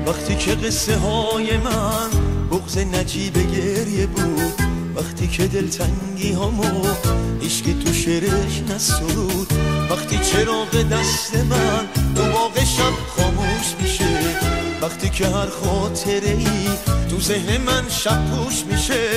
وقتی که قصه های من بغض نجیب گریه بود، وقتی که دلتنگی هامو عشقی تو شعرش نسرود، وقتی چراغ دست من تو باغ شب خاموش میشه، وقتی که هر خاطره ای تو ذهن من شب پوش میشه.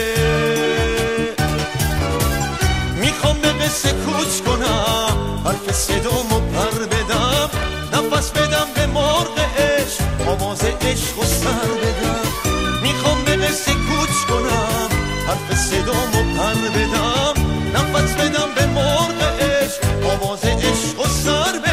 میخوام به قصه کوچ کنم، حرف صدامو پر بدم، نفس بدم به مرغ عشق، آواز عشق و سر بدم. میخوام به قصه کوچ کنم، حرف صدامو پر بدم، نفس بدم به مرغ عشق، آواز عشق و سر بدم.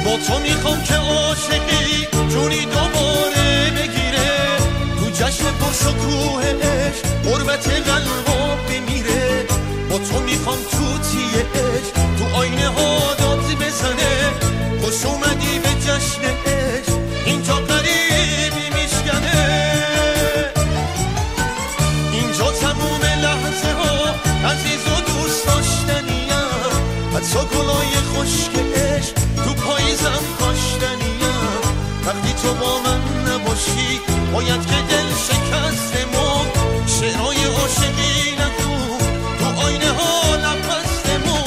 با تو میخوام که عاشقی جونی دوباره بگیره، تو جشن پرشکوه عشق غربت قلبا بمیره. با تو میخوام توتی عشق تو آینه ها داد بزنه، خوش اومدی به جشن عشق اینجا قریبی میشکنه. اینجا تموم لحظه ها عزیز و دوست داشتنیم، حتی گلای خشک عشق تو پاییزم کاشتنیم. وقتی تو با من نباشی باید که دل شکستمون شعرهای عاشقی نخون تو آینه ها لبستمون.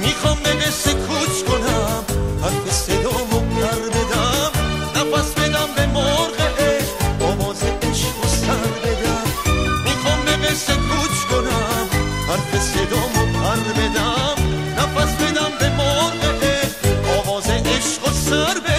میخوام به قصه کوچ کنم، حرف صدامو پر بدم، نفس بدم به مرغ عشق، آواز عشق و سر بدم. میخوام به قصه کوچ کنم، حرف صدامو پر بدم، نفس بدم به مرغ عشق، آواز عشق و سر بدم.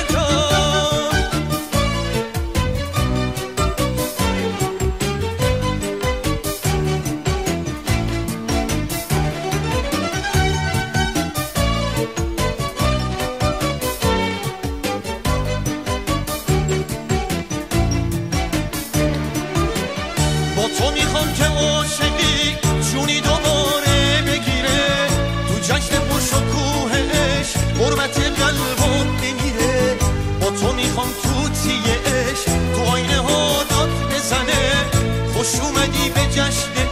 با تو میخوام که عاشقی جونی دوباره بگیره، تو جشن پرشکوه عشق غربت قلبم بمیره. با تو میخوام توتی عشق تو آینه ها داد بزنه، خوش اومدی به جشن